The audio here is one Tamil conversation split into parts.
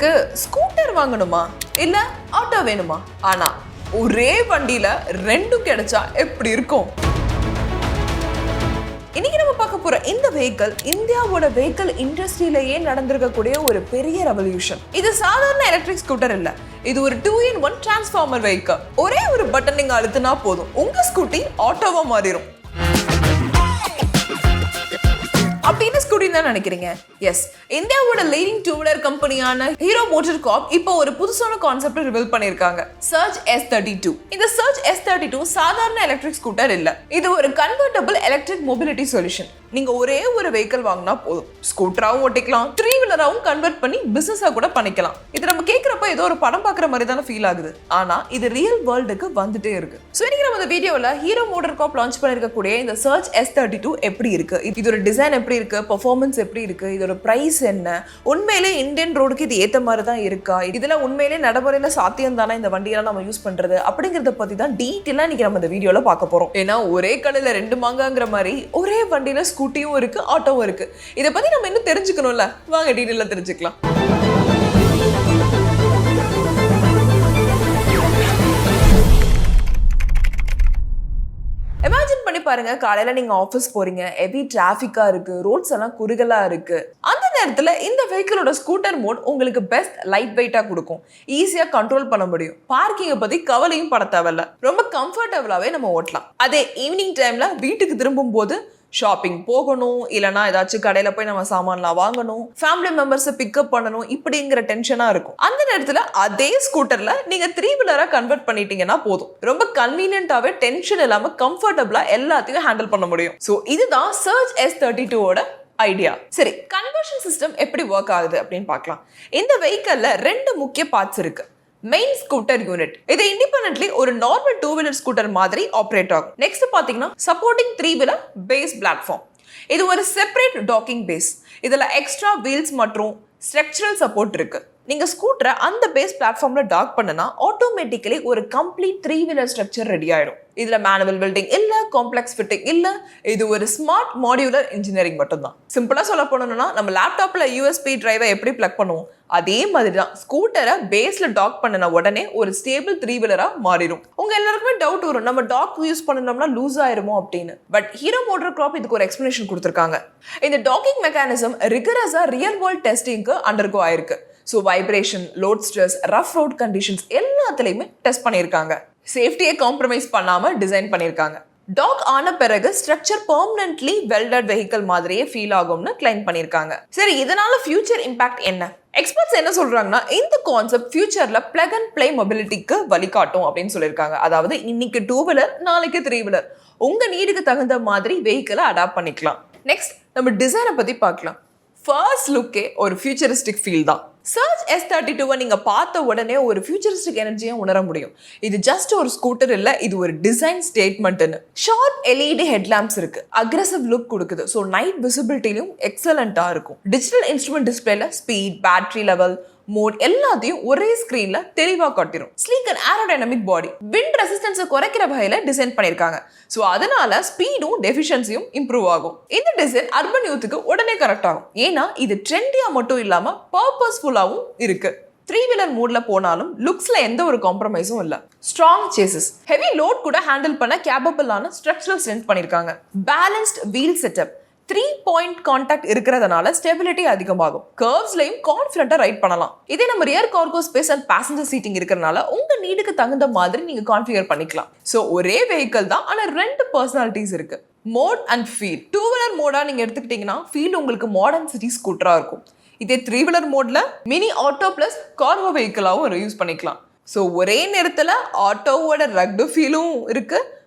உங்களுக்கு ஸ்கூட்டர் வாங்கணுமா இல்ல ஆட்டோ வேணுமா? ஆனா ஒரே வண்டியில ரெண்டும் கிடைச்சா எப்படி இருக்கும்? இன்னைக்கு நம்ம பார்க்க போற இந்த வெஹிக்கிள் இந்தியாவோட வெஹிக்கிள் இண்டஸ்ட்ரியிலேயே நடந்திருக்கக்கூடிய ஒரு பெரிய ரெவல்யூஷன். இது சாதாரண எலக்ட்ரிக் ஸ்கூட்டர் இல்ல, இது ஒரு 2-in-1 டிரான்ஸ்ஃபார்மர் வெஹிக்கிள். ஒரே ஒரு பட்டன் நீங்க அழுத்தினா போதும், உங்க ஸ்கூட்டி ஆட்டோவா மாறிடும். அப்படின்னு ஸ்கூட்டி தான் நினைக்கிறீங்க? எஸ், இந்தியாவோட லீடிங் டூ வீலர் கம்பெனியான ஹீரோ மோட்டார் கார்ப் இப்போ ஒரு புதுசான கான்செப்ட் ரிவீல் பண்ணிருக்காங்க, சர்ஜ் S32. இந்த சர்ஜ் S32 சாதாரண எலக்ட்ரிக் ஸ்கூட்டர் இல்ல, இது ஒரு கன்வெர்ட்டபிள் எலக்ட்ரிக் மொபிலிட்டி சொல்யூஷன். நீங்க ஒரே ஒரு வெஹிக்கிள் வாங்கினா போதும், ஸ்கூட்டராவும் ஓட்டிக்கலாம், 3-வீலராவும் கன்வெர்ட் பண்ணி பிசினஸா கூட பண்ணிக்கலாம். இது நம்ம கேட்கறப்ப ஏதோ ஒரு படம் பார்க்குற மாதிரி தானே ஃபீல் ஆகுது, ஆனா இது ரியல் வேர்ல்டுக்கு வந்துட்டே இருக்கு. ஸோ இன்னைக்கு நம்ம இந்த வீடியோல ஹீரோ மோட்டார் கார்ப் லான்ச் பண்ணிருக்கக்கூடிய இந்த சர்ஜ் S32 எப்படி இருக்கு, இதோட டிசைன் எப்படி இருக்கு, பெர்ஃபார்மன்ஸ் எப்படி இருக்கு, இதோட பிரைஸ் என்ன, உண்மையிலே இந்தியன் ரோடுக்கு இது ஏத்த மாதிரி தான் இருக்கா, இதுல உண்மையிலே நடைமுறையில சாத்தியம் தானே இந்த வண்டியெல்லாம் நம்ம யூஸ் பண்றது, அப்படிங்கறத பத்தி தான் டீட்டெயிலா இன்னைக்கு நம்ம இந்த வீடியோல பார்க்க போறோம். ஏன்னா ஒரே கடையில ரெண்டு மாங்காங்கிற மாதிரி ஒரே வண்டியில ஸ்கூட்டியும் இருக்கு, ஆட்டோவும் இருக்கு. இதை பத்தி நம்ம இன்னும் தெரிஞ்சுக்கணும்ல, வாங்க டீட்டெயிலா தெரிஞ்சுக்கலாம். இமேஜின் பண்ணி பாருங்க, காலையில நீங்க ஆஃபீஸ் போறீங்க, ஹெவி டிராஃபிக்கா இருக்கு, ரோட்ஸ் எல்லாம் குறுகலா இருக்கு. அந்த நேரத்துல இந்த வெஹிக்கிளோட ஸ்கூட்டர் மோட் உங்களுக்கு பெஸ்ட் லைட் வெயிட்டா கொடுக்கும், ஈஸியா கண்ட்ரோல் பண்ண முடியும், பார்க்கிங்கை பத்தி கவலையும் பட தேவையில்ல, ரொம்ப கம்ஃபர்டபுளாவே நம்ம ஓட்டலாம். அதே ஈவினிங் டைம்ல வீட்டுக்கு திரும்பும் போது ஷாப்பிங் போகணும், இல்லைனா ஏதாச்சும் கடையில போய் நம்ம சாமான்லாம் வாங்கணும், ஃபேமிலி மெம்பர்ஸை பிக்கப் பண்ணணும், இப்படிங்கிற டென்ஷனா இருக்கும். அந்த நேரத்துல அதே ஸ்கூட்டர்ல நீங்க 3-வீலரா கன்வெர்ட் பண்ணிட்டீங்கன்னா போதும், ரொம்ப கன்வீனியன்ட்டாவே டென்ஷன் இல்லாம கம்ஃபர்டபுளா எல்லாத்தையும் ஹேண்டில் பண்ண முடியும். ஸோ இதுதான் சர்ஜ் S32 ஓட ஐடியா. சரி, கன்வர்ஷன் சிஸ்டம் எப்படி ஒர்க் ஆகுது அப்படின்னு பார்க்கலாம். இந்த வெஹிக்கிள்ல 2 முக்கிய பார்ட்ஸ் இருக்கு. மெயின் ஸ்கூட்டர் யூனிட், இது இண்டிபெண்டன்ட்லி ஒரு நார்மல் 2-வீலர் ஸ்கூட்டர் மாதிரி ஆப்ரேட் ஆகும். நெக்ஸ்ட் பாத்தீங்கன்னா சப்போர்ட்டிங் 3-வீலர் பேஸ் பிளாட்ஃபார்ம், இது ஒரு செப்பரேட் டாக்கிங் பேஸ், இதுல எக்ஸ்ட்ரா வீல்ஸ் மற்றும் ஸ்ட்ரக்சரல் சப்போர்ட் இருக்கு. நீங்க ஸ்கூட்டரை அந்த பேஸ் பிளாட்ஃபார்ம்ல டாக் பண்ணனா ஆட்டோமேட்டிக்கலி ஒரு கம்ப்ளீட் 3-வீலர் ஸ்ட்ரக்சர் ரெடி ஆயிடும். இதுல மேனுவல் பில்டிங் இல்ல, காம்ப்ளெக்ஸ் ஃபிட்டிங் இல்ல, இது ஒரு ஸ்மார்ட் மாடியுலர் இன்ஜினியரிங் மட்டும் தான். சிம்பிளா சொல்ல போனோம்னா, நம்ம லேப்டாப்ல USB டிரைவை எப்படி பிளக் பண்ணுவோம், அதே மாதிரி தான் ஸ்கூட்டரை பேஸ்ல டாக் பண்ணின உடனே ஒரு ஸ்டேபிள் 3-வீலரா மாறிடும். உங்க எல்லாருக்குமே டவுட் வரும், நம்ம டாக் யூஸ் பண்ணோம்னா லூஸ் ஆயிருமோ அப்படின்னு. பட் ஹீரோ மோட்டார் கார்ப் இதுக்கு ஒரு எக்ஸ்பிளனேஷன் கொடுத்திருக்காங்க. இந்த டாக்கிங் மெக்கானிசம் ரிகரஸா ரியல் வேர்ல்ட் டெஸ்டிங்க்கு அண்டர்கோ ஆயிருக்கு. So vibration, load stress, rough road conditions எல்லாத்துலேயுமே டெஸ்ட் பண்ணியிருக்காங்க. சேஃப்டியை காம்ப்ரமைஸ் பண்ணாம டிசைன் பண்ணியிருக்காங்க. டாக் ஆன பிறகு ஸ்ட்ரக்சர் பெர்மனன்ட்லி வெல்டட் வெஹிக்கிள் மாதிரியே ஃபீல் ஆகும்னு கிளைம் பண்ணியிருக்காங்க. சரி, இதனால ஃபியூச்சர் இம்பாக்ட் என்ன? எக்ஸ்பர்ட்ஸ் என்ன சொல்றாங்கன்னா, இந்த கான்செப்ட் ஃபியூச்சர்ல பிளக் அண்ட் பிளே மொபிலிட்டிக்கு வழிகாட்டும் அப்படின்னு சொல்லியிருக்காங்க. அதாவது இன்னைக்கு 2-வீலர், நாளைக்கு 3-வீலர், உங்க நீடுக்கு தகுந்த மாதிரி வெஹிக்கிளை அடாப்ட் பண்ணிக்கலாம். நெக்ஸ்ட் நம்ம டிசைனை பத்தி பார்க்கலாம். ஃபர்ஸ்ட் லுக்கே ஒரு ஃபியூச்சரிஸ்டிக் ஃபீல் தான். சர்ஜ் S32 நீங்க பார்த்த உடனே ஒரு ஃபியூச்சரிஸ்டிக் எனர்ஜியை உணர முடியும். இது ஜஸ்ட் ஒரு ஸ்கூட்டர் இல்ல, இது ஒரு டிசைன் ஸ்டேட்மெண்ட்னு. ஷார்ப் LED ஹெட்லாம்ப்ஸ் இருக்கு, அக்ரெசிவ் லுக் கொடுக்குது. ஸோ நைட் விசிபிலிட்டிலையும் எக்ஸலண்டா இருக்கும். டிஜிட்டல் இன்ஸ்ட்ருமெண்ட் டிஸ்பிளேல ஸ்பீட், பேட்டரி லெவல், மோட் எல்லாத்தையும் ஒரே ஸ்கிரீன்ல தெளிவா காட்டிடும். Sleek and aerodynamic body, wind ரெசிஸ்டன்ஸை குறைக்கிற வகையில டிசைன் பண்ணிருக்காங்க. ஸோ அதனால ஸ்பீடும் டெஃபிஷியன்சியும் இம்ப்ரூவ் ஆகும். இந்த டிசைன் அர்பன் யூத்துக்கு உடனே கரெக்ட் ஆகும், ஏன்னா இது ட்ரெண்டியா மட்டும் இல்லாம பர்பஸ்ஃபுல்லாவும் இருக்கு. 3-வீலர் மோட்ல போனாலும் லுக்ஸ்ல எந்த ஒரு காம்ப்ரமைஸும் இல்ல. ஸ்ட்ராங் சேசஸ், ஹெவி லோட் கூட ஹேண்டில் பண்ண கேப்பபிளான ஸ்ட்ரக்சரல் ஸ்ட்ரென்த் பண்ணிருக்காங்க. Balanced wheel setup, 3-point contact இருக்கிறதுனால ஸ்டெபிலிட்டி அதிகமாகும். கர்வ்ஸ்லயும் கான்ஃபிடென்ட்டா ரைட் பண்ணலாம். இதே நம்ம rear cargo space and passenger seating இருக்கிறதுனால உங்க நீடுக்கு தகுந்த மாதிரி நீங்க கான்ஃபிகர் பண்ணிக்கலாம். ஸோ ஒரே வெஹிக்கிள் தான், ஆனா 2 பர்சனாலிட்டிஸ் இருக்கு. Mode and feel, two-wheeler Moda நீங்க எடுத்துக்கிட்டீங்கன்னா ஃபீல் உங்களுக்கு மாடர்ன் சிட்டி ஸ்கூட்டரா இருக்கும். இதே 3-வீலர் மோட்ல மினி ஆட்டோ பிளஸ் கார்கோ வெஹிக்கிளாவும் யூஸ் பண்ணிக்கலாம். ஸோ ஒரே நேரத்துல ஆட்டோவோட ரக்டு ஃபீலும் இருக்கு,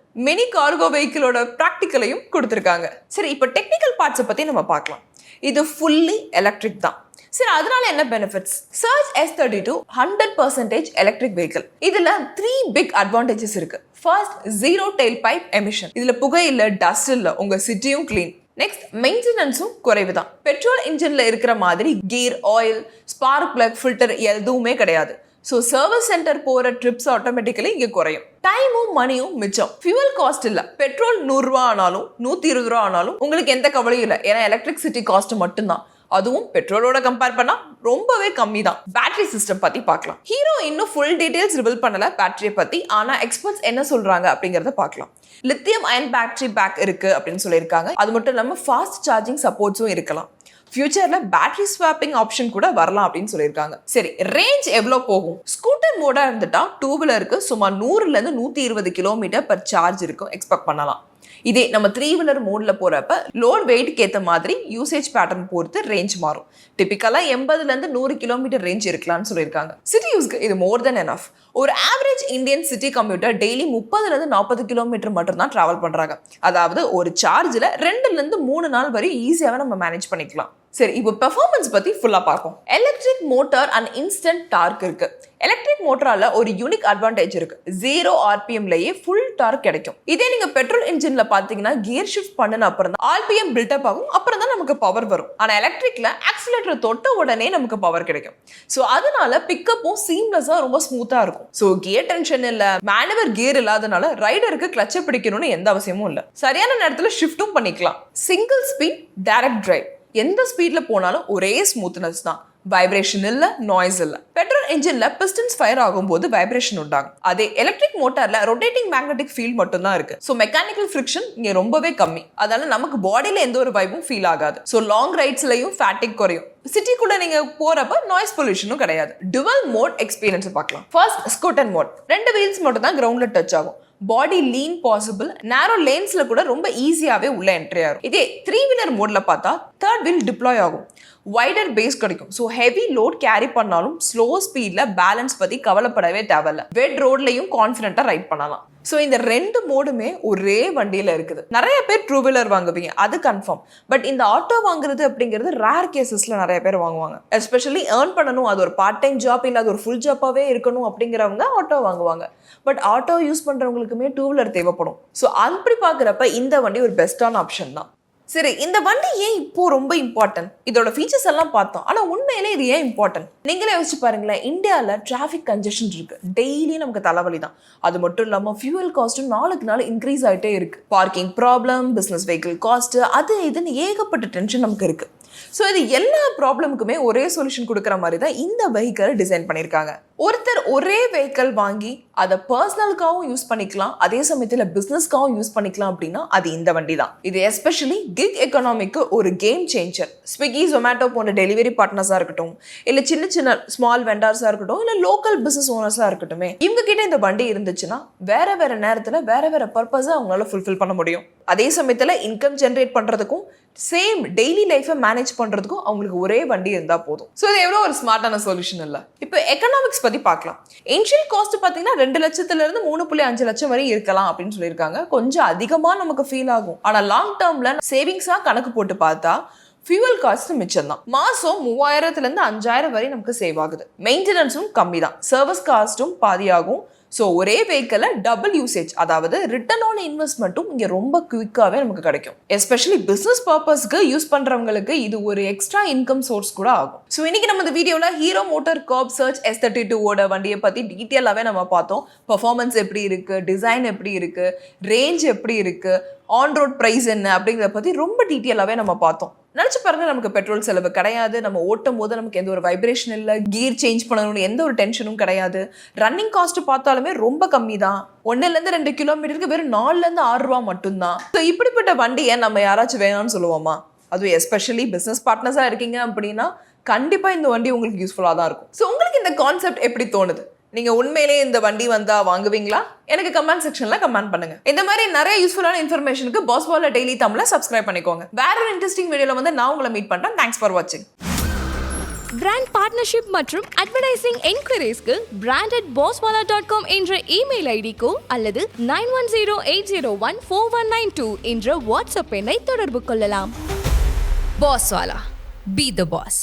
மினி கார்கோ வெஹிக்கிளோட ப்ராக்டிக்கலையும் கொடுத்துருக்காங்க. சரி, இப்போ டெக்னிக்கல் பார்ட்ஸை பற்றி நம்ம பார்க்கலாம். இது ஃபுல்லி எலக்ட்ரிக் தான். சரி, அதனால என்ன benefits? Surge S32 100% electric vehicle. இதுல 3 பிக் அட்வான்டேஜஸ் இருக்கு. First, zero tail pipe emission, இதுல புகை இல்ல, டஸ்ட் இல்ல, உங்க சிட்டியும் கிளீன். நெக்ஸ்ட், மெயின்டெனன்ஸும் குறைவு தான். பெட்ரோல் இன்ஜின்ல இருக்கிற மாதிரி கீர், ஆயில், ஸ்பார்க் பிளக், ஃபில்டர் எதுவுமே கிடையாது. ஸோ சர்வீஸ் சென்டர் போகிற ட்ரிப்ஸ் ஆட்டோமேட்டிக்கலி இங்கே குறையும். டைமும் மணியும் மிச்சம். ஃபியூவல் காஸ்ட் இல்லை, பெட்ரோல் 100 ரூபா ஆனாலும் 120 ரூபா ஆனாலும் உங்களுக்கு எந்த கவலையும் இல்லை, ஏன்னா எலக்ட்ரிசிட்டி காஸ்ட் மட்டும்தான். அதுவும் பெட்ரோலோட கம்பேர் பண்ணா ரொம்பவே கம்மி தான். பேட்டரி சிஸ்டம் பத்தி பார்க்கலாம். ஹீரோ இன்னும் ஃபுல் டீடைல்ஸ் ரிவீல் பண்ணல பேட்டரியை பத்தி, ஆனா எக்ஸ்பர்ட்ஸ் என்ன சொல்றாங்க அப்படிங்கறத பார்க்கலாம். லித்தியம் அயன் பேட்டரி பேக் இருக்கு அப்படின்னு சொல்லியிருக்காங்க. அது மட்டும் இல்லாம ஃபாஸ்ட் சார்ஜிங் சப்போர்ட்ஸும் இருக்கலாம். ஃபியூச்சர்ல பேட்டரி ஸ்வாப்பிங் ஆப்ஷன் கூட வரலாம் அப்படின்னு சொல்லியிருக்காங்க. சரி, ரேஞ்ச் எவ்வளவு போகும்? ஸ்கூட்டர் மோடா இருந்துட்டா டூ வீலருக்கு சுமார் 100ல இருந்து 120 கிலோமீட்டர் பர் சார்ஜ் இருக்கும் எக்ஸ்பெக்ட் பண்ணலாம். இதே நம்ம 3 வீலர் மோட்ல போறப்ப லோட் வெயிட்க்கு ஏற்ற மாதிரி யூசேஜ் பேட்டர்ன் பொறுத்து ரேஞ்ச் மாறும். டிபிக்கலா 80ல இருந்து 100 கிலோமீட்டர் ரேஞ்ச் இருக்கலாம்னு சொல்லியிருக்காங்க. சிட்டி யூஸ்க்கு இது மோர் தென் எனஃப். ஒரு average Indian city commuter daily 30ல இருந்து 40 கிலோமீட்டர் மட்டும் தான் டிராவல் பண்றாங்க. அதாவது ஒரு சார்ஜ்ல 2ல இருந்து 3 நாள் வரை ஈஸியாவே நம்ம மேனேஜ் பண்ணிக்கலாம். சரி, இப்போ பெர்ஃபார்மன்ஸ் பத்தி ஃபுல்லா பார்ப்போம். Electric motor and instant torque இருக்கு. எலக்ட்ரிக் மோட்டரால ஒரு யூனிக் அட்வான்டேஜ் இருக்கு. 0 RPMலயே ஃபுல் டார்க் கிடைக்கும். இதே நீங்க பெட்ரோல் இன்ஜின்ல பாத்தீங்கன்னா கியர் ஷிஃப்ட் பண்ணன அப்புறம் தான் RPM பில்ட் அப் ஆகும், அப்புறம் தான் நமக்கு பவர் வரும். ஆனா எலக்ட்ரிக்ல ஆக்சிலரேட்டர் தொட்ட உடனே நமக்கு பவர் கிடைக்கும். சோ அதனால பிக்கப்பும் சீம்லெஸ்ஸா ரொம்ப ஸ்மூத்தா இருக்கும். சோ கியர் டென்ஷன் இல்ல, மேனுவர் கியர் இல்லாதனால ரைடருக்கு கிளட்சை பிடிக்கணும்னு எந்த அவசியமும் இல்ல. சரியான நேரத்துல ஷிஃப்ட்டும் பண்ணிக்கலாம். Single speed direct drive. எந்த ஸ்பீட்ல போனாலும் ஒரே ஸ்மூத்னஸ் தான். வைப்ரேஷன் இல்ல, நாய்ஸ் இல்ல. பெட்ரோல் இன்ஜின்ல பிஸ்டன்ஸ் ஃபயர் ஆகும்போது வைப்ரேஷன் உண்டாகும். அதே எலக்ட்ரிக் மோட்டார்ல ரொட்டேட்டிங் மேக்னெட்டிக் ஃபீல்ட் மட்டும் தான் இருக்கு. சோ மெக்கானிக்கல் ஃபிரிக்ஷன் இங்க ரொம்பவே கம்மி. அதனால நமக்கு பாடியில எந்த ஒரு வைப்பும் ஃபீல் ஆகாது. சோ லாங் ரைட்ஸ்லயும் ஃபேட்டிக் குறையும். சிட்டிக்குள்ள நீங்க போறப்ப நாய்ஸ் பொல்யூஷனும் கிடையாது. டுவல் மோட் எக்ஸ்பீரியன்ஸ் பார்க்கலாம். First scooter mode. 2 வீல்ஸ் மட்டும் தான் கிரவுண்ட்ல டச் ஆகும். பாடி லீன் பாசிபிள், நேரோ லேன்ஸ்ல கூட ரொம்ப ஈஸியாவே உள்ள என்ட்ரி ஆகும். இதே 3 வீலர் மோட்ல பார்த்தா 3rd வீல் டிப்ளாய் ஆகும். வைடர் பேஸ் கிடைக்கும். ஸோ ஹெவி லோட் கேரி பண்ணாலும் ஸ்லோ ஸ்பீட்ல பேலன்ஸ் பத்தி கவலைப்படவே தேவையில்ல. வெட் ரோட்லையும் கான்ஃபிடென்ட்டா ரைட் பண்ணலாம். ஸோ இந்த 2 மோடுமே ஒரே வண்டியில இருக்குது. நிறைய பேர் ட்ரூ வீலர் வாங்குவீங்க, அது கன்ஃபார்ம். பட் இந்த ஆட்டோ வாங்குறது அப்படிங்கிறது ரேர் கேசஸ்ல நிறைய பேர் வாங்குவாங்க. எஸ்பெஷலி ஏர்ன் பண்ணணும், அது ஒரு பார்ட் டைம் ஜாப் இல்லை அது ஒரு ஃபுல் ஜாப்பாவே இருக்கணும் அப்படிங்கிறவங்க ஆட்டோ வாங்குவாங்க. பட் ஆட்டோ யூஸ் பண்றவங்களுக்குமே டூ வீலர் தேவைப்படும். ஸோ அப்படி பார்க்குறப்ப இந்த வண்டி ஒரு பெஸ்டான ஆப்ஷன் தான். சரி, இந்த வண்டி ஏன் இப்போ ரொம்ப இம்பார்ட்டன்ட்? இதோட ஃபீச்சர்ஸ் எல்லாம் பார்த்தோம், ஆனா உண்மையிலே இது ஏன் இம்பார்ட்டன்ட்? நீங்களே யோசிச்சு பாருங்களேன். இந்தியாவில் டிராஃபிக் கன்ஜெஷன் இருக்கு. டெய்லி நமக்கு தலைவலி தான். அது மட்டும் இல்லாமல் ஃபியூவல் காஸ்ட்டும் நாளுக்கு நாள் இன்க்ரீஸ் ஆகிட்டே இருக்கு. Parking problem, business vehicle cost, அது இதுன்னு ஏகப்பட்ட டென்ஷன் நமக்கு இருக்கு. ஸோ இது எல்லா ப்ராப்ளமுக்குமே ஒரே சொல்யூஷன் கொடுக்குற மாதிரி தான் இந்த வெஹிக்கிள் டிசைன் பண்ணியிருக்காங்க. ஒருத்தர் ஒரே வெஹிக்கிள் வாங்கி அதை பர்சனலுக்காகவும் யூஸ் பண்ணிக்கலாம், அதே சமயத்தில் பிஸ்னஸ்க்காகவும் யூஸ் பண்ணிக்கலாம் அப்படின்னா அது இந்த வண்டி தான். இது எஸ்பெஷலி கிக் எக்கனாமிக்கு ஒரு கேம் சேஞ்சர். ஸ்விக்கி, ஜொமேட்டோ போன்ற டெலிவரி பார்ட்னர்ஸாக இருக்கட்டும், இல்லை சின்ன சின்ன ஸ்மால் வெண்டார்ஸாக இருக்கட்டும், இல்லை லோக்கல் பிஸ்னஸ் ஓனர்ஸாக இருக்கட்டும், இவங்க கிட்ட இந்த வண்டி இருந்துச்சுன்னா வேற வேற நேரத்தில் வேற வேற பர்பஸை அவங்களால ஃபுல்ஃபில் பண்ண முடியும். அதே சமயத்தில் இன்கம் ஜென்ரேட் பண்ணுறதுக்கும் சேம் டெய்லி லைஃபை மேனேஜ் பண்ணுறதுக்கும் அவங்களுக்கு ஒரே வண்டி இருந்தால் போதும். ஸோ இது எவ்வளோ ஒரு ஸ்மார்ட்டான சொல்யூஷன் இல்லை. இப்போ எக்கனாமிக்ஸ் பற்றி பார்க்கலாம். இனிஷியல் காஸ்ட் பார்த்தீங்கன்னா 2 லட்சத்துலேருந்து 3.5 லட்சம் வரை இருக்கலாம் அப்படின்னு சொல்லியிருக்காங்க. கொஞ்சம் அதிகமாக நமக்கு ஃபீல் ஆகும். ஆனால் லாங் டேர்மில் சேவிங்ஸாக கணக்கு போட்டு பார்த்தா ஃபியூவல் காஸ்ட் மிச்சம் தான். மாதம் 3000லேருந்து 5000 வரை நமக்கு சேவ் ஆகுது. மெயின்டெனன்ஸும் கம்மி தான். சர்வீஸ் காஸ்ட்டும் பாதியாகும். ஸோ ஒரே வெஹிக்கிள டபுள் யூசேஜ், அதாவது ரிட்டர்ன் ஆன் இன்வெஸ்ட்மெண்ட்டும் இங்கே ரொம்ப குவிக்காகவே நமக்கு கிடைக்கும். எஸ்பெஷலி பிஸ்னஸ் பர்பஸ்க்கு யூஸ் பண்ணுறவங்களுக்கு இது ஒரு எக்ஸ்ட்ரா இன்கம் சோர்ஸ் கூட ஆகும். ஸோ இன்னைக்கு நம்ம இந்த வீடியோவில் ஹீரோ மோட்டார் கர்ப் சர்ச் S32 வண்டியை பற்றி டீட்டெயிலாகவே நம்ம பார்த்தோம். பர்ஃபார்மன்ஸ் எப்படி இருக்கு, டிசைன் எப்படி இருக்கு, ரேஞ்ச் எப்படி இருக்கு, ஆன் ரோட் ப்ரைஸ் என்ன அப்படிங்கிறத பற்றி ரொம்ப டீட்டெயிலாகவே நம்ம பார்த்தோம். நினச்சி பாருங்க, நமக்கு பெட்ரோல் செலவு கிடையாது. நம்ம ஓட்டும் போது நமக்கு எந்த ஒரு வைப்ரேஷன் இல்லை, கியர் சேஞ்ச் பண்ணணும்னு எந்த ஒரு டென்ஷனும் கிடையாது. ரன்னிங் காஸ்ட் பார்த்தாலுமே ரொம்ப கம்மி தான். 1லேருந்து 2 கிலோமீட்டருக்கு வெறும் 4லேருந்து 6 ரூபா மட்டும்தான். ஸோ இப்படிப்பட்ட வண்டியை நம்ம யாராச்சும் வேணாம்னு சொல்லுவோமா? அதுவும் எஸ்பெஷலி பிஸ்னஸ் பார்ட்னர்ஸாக இருக்கீங்க அப்படின்னா கண்டிப்பாக இந்த வண்டி உங்களுக்கு யூஸ்ஃபுல்லாக தான் இருக்கும். ஸோ உங்களுக்கு இந்த கான்செப்ட் எப்படி தோணுது? நீங்க உண்மையிலேயே இந்த வண்டி வந்தா வாங்குவீங்களா? எனக்கு கமெண்ட் செக்ஷன்ல கமெண்ட் பண்ணுங்க. இந்த மாதிரி நிறைய யூஸ்ஃபுல்லான இன்ஃபர்மேஷனுக்கு பாஸ் வாலா டெய்லி தமிழை சப்ஸ்கிரைப் பண்ணிக்கோங்க. வேற ஒரு இன்ட்ரெஸ்டிங் வீடியோல வந்து நான் உங்களை மீட் பண்றேன். தேங்க்ஸ் ஃபார் வாட்சிங். பிராண்ட் பார்ட்னர்ஷிப் மற்றும் அட்வர்டைசிங் என்கொயரிஸ்க்கு brand@bosswala.com என்ற இமெயில் ஐடிக்கோ அல்லது 9108014192 என்ற வாட்ஸ்அப் எண்ணை தொடர்பு கொள்ளலாம். பாஸ்வாலா, பி தி பாஸ்.